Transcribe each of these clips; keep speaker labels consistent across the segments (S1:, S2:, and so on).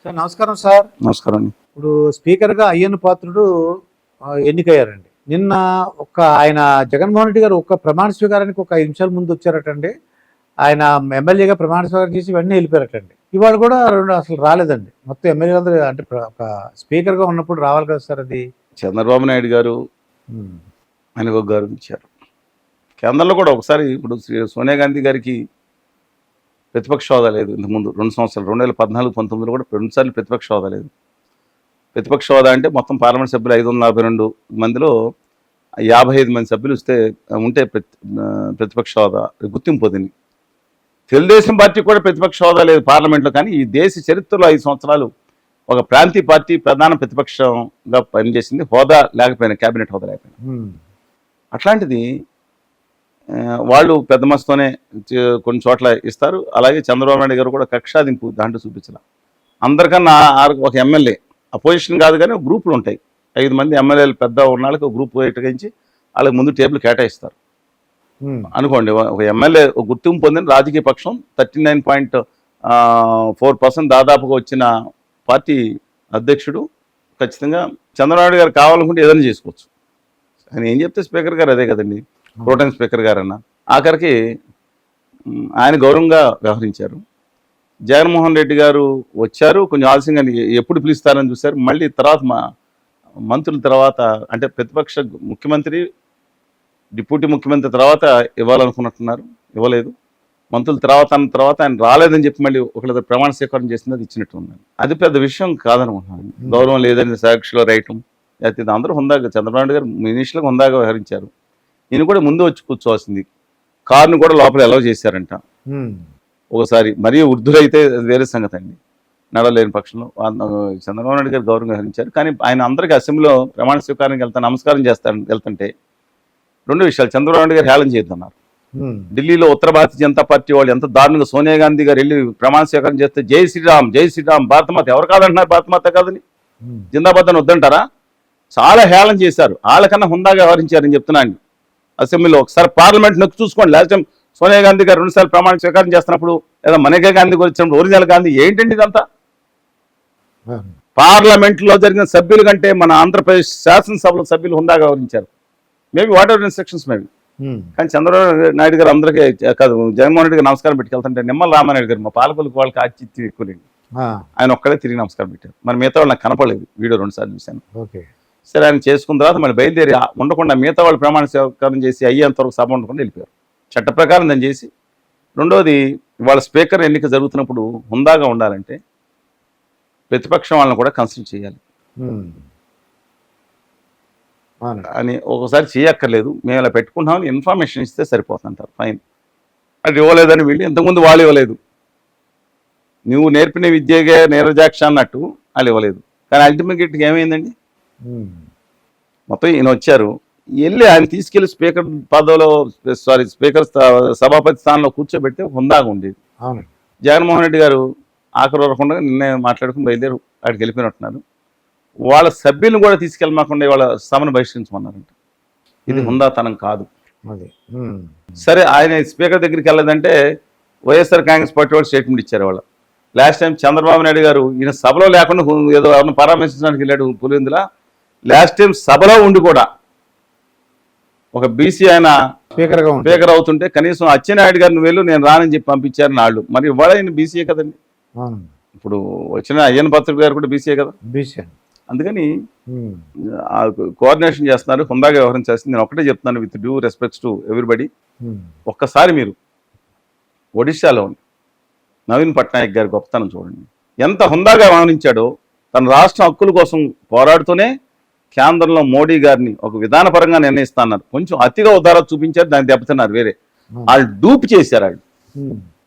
S1: Sir నమస్కారం sir.
S2: నమస్కారం.
S1: ఇప్పుడు స్పీకర్గా అయ్యన్న పాత్రుడు ఎన్నికయ్యారండి. నిన్న ఆయన జగన్మోహన్ రెడ్డి గారు ప్రమాణ స్వీకారానికి 5 నిమిషాల ముందు వచ్చారటండి. ఆయన ఎమ్మెల్యేగా ప్రమాణ స్వీకారం చేసి ఇవన్నీ వెళ్ళిపోయారటండి. ఇవాళ కూడా అసలు రాలేదండి. మొత్తం ఎమ్మెల్యేలందరూ అంటే ఒక స్పీకర్గా ఉన్నప్పుడు రావాలి కదా సార్. అది
S2: చంద్రబాబు నాయుడు గారు అనిగో గారు ఇచ్చారు. కేంద్రంలో కూడా ఒకసారి ఇప్పుడు సోనియా గాంధీ గారికి ప్రతిపక్ష హోదా లేదు. ఇంతకుముందు 2 సంవత్సరాలు 2014-19లో కూడా 2 సార్లు ప్రతిపక్ష హోదా లేదు. ప్రతిపక్ష హోదా అంటే మొత్తం పార్లమెంట్ సభ్యులు 542 మందిలో 55 మంది సభ్యులు ఉంటే ప్రతిపక్ష హోదా గుర్తింపు పొందింది. తెలుగుదేశం పార్టీ కూడా ప్రతిపక్ష హోదా లేదు పార్లమెంట్లో. కానీ ఈ దేశ చరిత్రలో 5 సంవత్సరాలు ఒక ప్రాంతీయ పార్టీ ప్రధాన ప్రతిపక్షంగా పనిచేసింది, హోదా లేకపోయినా, కేబినెట్ హోదా లేకపోయినా. అట్లాంటిది వాళ్ళు పెద్ద మనసుతోనే కొన్ని చోట్ల ఇస్తారు. అలాగే చంద్రబాబు నాయుడు గారు కూడా కక్షాదింపు దాంట్లో చూపించాల. అందరికన్నా ఒక ఎమ్మెల్యే అపోజిషన్ కాదు కానీ గ్రూపులు ఉంటాయి. 5 మంది ఎమ్మెల్యేలు పెద్ద ఉన్న వాళ్ళకి ఒక గ్రూప్ ఇటుకించి వాళ్ళకి ముందు టేబుల్ కేటాయిస్తారు అనుకోండి. ఒక ఎమ్మెల్యే గుర్తింపు పొందిన రాజకీయ పక్షం 39.4% దాదాపుగా వచ్చిన పార్టీ అధ్యక్షుడు ఖచ్చితంగా చంద్రబాబు గారు కావాలనుకుంటే ఏదైనా చేసుకోవచ్చు. ఆయన ఏం చెప్తే స్పీకర్ గారు అదే కదండి, ప్రోటైమ్ స్పీకర్ గారన్న. ఆఖరికి ఆయన గౌరవంగా వ్యవహరించారు. జగన్మోహన్ రెడ్డి గారు వచ్చారు, కొంచెం ఆలస్యంగా ఎప్పుడు పిలుస్తారని చూశారు. మళ్ళీ తర్వాత మంత్రుల తర్వాత అంటే ప్రతిపక్ష ముఖ్యమంత్రి, డిప్యూటీ ముఖ్యమంత్రి తర్వాత ఇవ్వాలనుకున్నట్టున్నారు, ఇవ్వలేదు. మంత్రుల తర్వాత ఆయన రాలేదని చెప్పి మళ్ళీ ఒకళ్ళ ప్రమాణ స్వీకారం చేసింది, అది ఇచ్చినట్టు ఉంది. అది పెద్ద విషయం కాదనుకుంటున్నాను. గౌరవం లేదని సాక్షిలో రైటం అయితే అందరూ హుందాగా, చంద్రబాబు నాయుడు గారు ఇనిషియల్గా హుందాగా వ్యవహరించారు. ఈయన కూడా ముందు వచ్చి కూర్చోవాల్సింది. కారును కూడా లోపల అలౌ చేశారంట ఒకసారి. మరీ వృద్ధులైతే వేరే సంగతి అండి, నడవలేని పక్షంలో. చంద్రబాబు నాయుడు గారు గౌరవంగా వ్యవహరించారు. కానీ ఆయన అందరికీ అసెంబ్లీలో ప్రమాణ స్వీకారానికి నమస్కారం వెళ్తుంటే 2 విషయాలు చంద్రబాబు నాయుడు గారు హేళన చేద్దన్నారు. ఢిల్లీలో ఉత్తర భారతీయ జనతా పార్టీ వాళ్ళు ఎంత దారుణంగా సోనియా గాంధీ గారు వెళ్ళి ప్రమాణ స్వీకారం చేస్తే జై శ్రీరామ్, జై శ్రీరామ్, భారతమాత, ఎవరు కాదంటున్నారు భారతమాత కాదని, జిందాబాద్ అని వద్దంటారా? చాలా హేళన చేశారు. వాళ్ళకన్నా హుందాగా వ్యవహరించారని చెప్తున్నాను అసెంబ్లీలో. ఒకసారి పార్లమెంట్ నొక్కి చూసుకోండి. లాస్ట్ టైం సోనియా గాంధీ గారు 2 సార్లు ప్రమాణ స్వీకారం చేస్తున్నప్పుడు, లేదా మనీకా గాంధీ గారు వచ్చినప్పుడు ఒరిజినల్ గాంధీ ఏంటండి ఇదంతా? పార్లమెంట్లో జరిగిన సభ్యుల కంటే మన ఆంధ్రప్రదేశ్ శాసనసభలో సభ్యులు హుందాగా వ్యవహరించారు. Maybe what ever instructions maybe. కానీ చంద్రబాబు నాయుడు గారు అందరికీ కాదు, జగన్మోహన్ రెడ్డి గారు నమస్కారం పెట్టుకెళ్తుంటే నిమ్మల రామానాయుడు గారు, మా పాలకులకు వాళ్ళకి ఆచిత్యం ఎక్కువలేండి, ఆయన ఒక్కడే తిరిగి నమస్కారం పెట్టారు. మరి మిగతా వాళ్ళు నాకు కనపడలేదు, వీడియో 2 సార్లు చూశాను. సరే, ఆయన చేసుకున్న తర్వాత మళ్ళీ బయలుదేరి ఉండకుండా మిగతా వాళ్ళు ప్రమాణ స్వీకారం చేసి అయ్యేంతవరకు సభ ఉండకుండా వెళ్ళిపోయారు. చట్ట ప్రకారం దాన్ని చేసి. రెండోది, వాళ్ళ స్పీకర్ ఎన్నిక జరుగుతున్నప్పుడు హుందాగా ఉండాలంటే ప్రతిపక్షం వాళ్ళని కూడా కన్సిడర్ చేయాలి అని ఒకసారి చేయక్కర్లేదు. మేము ఇలా పెట్టుకుంటామని ఇన్ఫర్మేషన్ ఇస్తే సరిపోతుంటారు, ఫైన్. అది ఇవ్వలేదని వీళ్ళు, ఇంతకుముందు వాళ్ళు ఇవ్వలేదు. నువ్వు నేర్పిన విద్యగా నీరజాక్ష అన్నట్టు వాళ్ళు ఇవ్వలేదు. కానీ అల్టిమేట్గా ఏమైందండి, మొత్తం ఈయన వచ్చారు, వెళ్ళి ఆయన తీసుకెళ్లి స్పీకర్ పదవిలో, స్పీకర్ సభాపతి స్థానంలో కూర్చోబెడితే హుందాగా ఉండేది. జగన్మోహన్ రెడ్డి గారు ఆఖరి వరకుండా నిన్నే మాట్లాడుకుని బయలుదేరి అక్కడికి వెళ్ళిపోయినట్టున్నారు. వాళ్ళ సభ్యులను కూడా తీసుకెళ్ళమాకుండా వాళ్ళ సభను బహిష్కరించమన్నారంట. ఇది హుందాతనం కాదు. సరే, ఆయన స్పీకర్ దగ్గరికి వెళ్ళదంటే వైఎస్ఆర్ కాంగ్రెస్ పార్టీ వాళ్ళు స్టేట్మెంట్ ఇచ్చారు. వాళ్ళ లాస్ట్ టైం చంద్రబాబు నాయుడు గారు ఈయన సభలో లేకుండా ఏదో ఎవరిని పరామర్శించడానికి వెళ్ళాడు పులివెందుల. లాస్ట్ టైం సభలో ఉండి కూడా ఒక బీసీ ఆయన స్పీకర్ అవుతుంటే కనీసం అచ్చెన్నాయుడు గారిని వెళ్ళు, నేను రానని చెప్పి పంపించారు నాళ్ళు. మరి ఇవాళ ఆయన బీసీఏ కదండి. ఇప్పుడు వచ్చిన అయ్యన్న పాత్రుడు గారు కూడా బీసీఏ కదా. అందుకని కోఆర్డినేషన్ చేస్తున్నారు, హుందాగా వ్యవహరించాల్సింది. నేను ఒకటే చెప్తున్నాను, with due respects to everybody. ఒక్కసారి మీరు ఒడిశాలో నవీన్ పట్నాయక్ గారి గొప్పతనం చూడండి. ఎంత హుందాగా వ్యవహరించాడో. తన రాష్ట్ర హక్కుల కోసం పోరాడుతూనే కేంద్రంలో మోడీ గారిని ఒక విధానపరంగా నిర్ణయిస్తున్నారు. కొంచెం అతిగా ఉదారత చూపించారు, దాన్ని దెబ్బతిన్నారు. వేరే వాళ్ళు డూప్ చేశారు. వాళ్ళు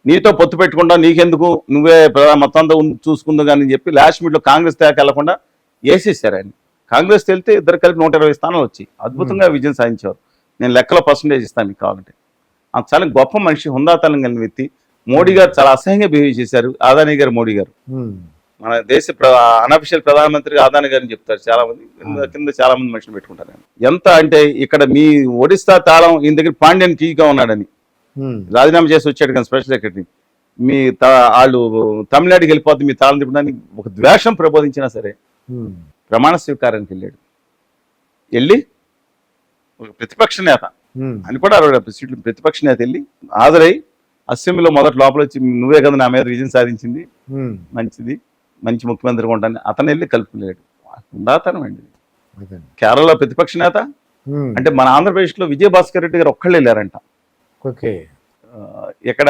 S2: నీతో పొత్తు పెట్టకుండా నీకెందుకు, నువ్వే మొత్తం అంతా చూసుకుందా కానీ చెప్పి లాస్ట్ మినిట్లో కాంగ్రెస్ దాకా వెళ్లకుండా వేసేసారు ఆయన. కాంగ్రెస్ వెళ్తే ఇద్దరు కలిపి 120 స్థానాలు వచ్చి అద్భుతంగా విజయం సాధించారు. నేను లెక్కలో పర్సంటేజ్ ఇస్తాను మీకు కావాలంటే. అంత చాలా గొప్ప మనిషి, హుందాతనం కలిగిన వ్యక్తి. మోడీ గారు చాలా అసహ్యంగా బిహేవ్ చేశారు. అదానీ గారు మోడీ గారు మన దేశ అనఫిషియల్ ప్రధానమంత్రి అదానీ గారిని చెప్తారు చాలా మంది, కింద చాలా మంది మనుషులు పెట్టుకుంటారు. ఎంత అంటే ఇక్కడ మీ ఒడిస్తా తాళం ఈయన దగ్గర పాండ్యన్ కీగా ఉన్నాడని రాజీనామా చేసి వచ్చాడు కానీ స్పెషల్ సెక్రటరీ. వాళ్ళు తమిళనాడుకి వెళ్ళిపోద్ది మీ తాళం తిప్పడానికి ఒక ద్వేషం ప్రబోధించినా సరే
S1: ఉమ్,
S2: ప్రమాణ స్వీకారానికి వెళ్ళి ఒక ప్రతిపక్ష నేత
S1: ఉమ్,
S2: అని కూడా 60 సీట్లు ప్రతిపక్ష నేత వెళ్ళి హాజరై అసెంబ్లీలో మొదటి లోపల వచ్చి నువ్వే కదా నా మీద విజయం సాధించింది,
S1: ఉమ్,
S2: మంచిది, మంచి ముఖ్యమంత్రిగా ఉంటాను అతను వెళ్ళి కలుపులేడు. ఉందాతనం అండి.
S1: అదే.
S2: కేరళలో ప్రతిపక్ష నేత
S1: ఉమ్,
S2: అంటే మన ఆంధ్రప్రదేశ్లో విజయభాస్కర్ రెడ్డి గారు ఒక్కళ్ళు వెళ్ళారంట.
S1: ఓకే.
S2: ఇక్కడ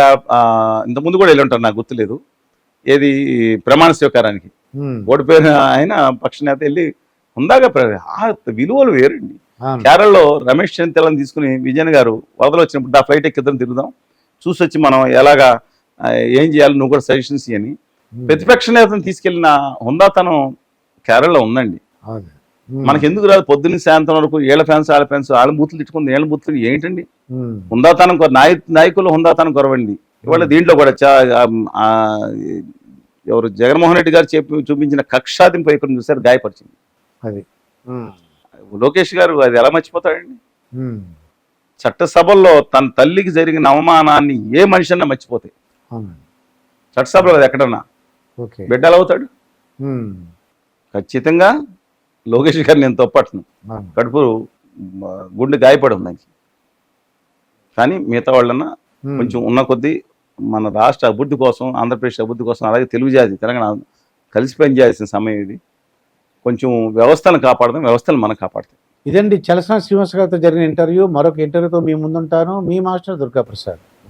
S2: ఇంతకుముందు కూడా వెళ్ళి ఉంటారు, నాకు గుర్తులేదు. ఏది ప్రమాణ స్వీకారానికి
S1: ఉమ్,
S2: ఓడిపోయిన ఆయన పక్ష నేత వెళ్ళి ఉందాగా ఆ విలువలు వేరండి.
S1: అవును.
S2: కేరళలో రమేష్ చెంతలను తీసుకుని విజయన్ గారు వరదలు వచ్చినప్పుడు ఆ ఫ్లైట్ ఎక్కిద్దరం తిరుగుదాం, చూసి వచ్చి మనం ఎలాగా ఏం చేయాలి నువ్వు కూడా సజెషన్స్ అని
S1: ఉమ్,
S2: ప్రతిపక్ష నేతను తీసుకెళ్లిన హుందాతనం కేరళలో ఉందండి.
S1: అదే. ఉమ్,
S2: మనకి ఎందుకు రాదు? పొద్దున్న సాయంత్రం వరకు ఏళ్ళ ఫ్యాన్స్ వాళ్ళ బూతులు తిట్టుకుంది, ఏళ్ళ బూతులు ఏంటండి?
S1: ఉమ్,
S2: హుందాతనం నాయకులు హుందాతనం కొరవండి. ఇవాళ దీంట్లో కూడా ఆ, ఎవరు జగన్మోహన్ రెడ్డి గారు చూపించిన కక్షాదింపు ఇక్కడ చూసారు, గాయపరిచింది.
S1: అది. ఉమ్,
S2: లోకేష్ గారు అది ఎలా మర్చిపోతాడండి?
S1: ఉమ్,
S2: చట్టసభల్లో తన తల్లికి జరిగిన అవమానాన్ని ఏ మనిషి అన్నా మర్చిపోతాయి.
S1: అవును.
S2: చట్టసభలో అది ఎక్కడన్నా
S1: ఓకే.
S2: బిడ్డ ఎలా అవుతాడు?
S1: ఉమ్,
S2: ఖచ్చితంగా లోకేష్ గారిని నేను తప్పట్ను,
S1: అవును.
S2: కడుపు గుండె గాయపడి ఉంది ఆయనకి. కానీ మిగతా వాళ్ళన్నా
S1: ఉమ్,
S2: కొంచెం ఉన్న కొద్దీ మన రాష్ట్ర అభివృద్ధి కోసం, ఆంధ్రప్రదేశ్ అభివృద్ధి కోసం, అలాగే తెలుగు జాతి తెలంగాణ కలిసి పనిచేయాల్సిన సమయం ఇది. కొంచెం వ్యవస్థను కాపాడదాం, వ్యవస్థను మనం కాపాడతాం.
S1: ఇదండి చలసాని శ్రీనివాస్ గారితో జరిగిన ఇంటర్వ్యూ. మరొక ఇంటర్వ్యూతో మీ ముందుంటాను. మీ మాస్టర్ దుర్గాప్రసాద్.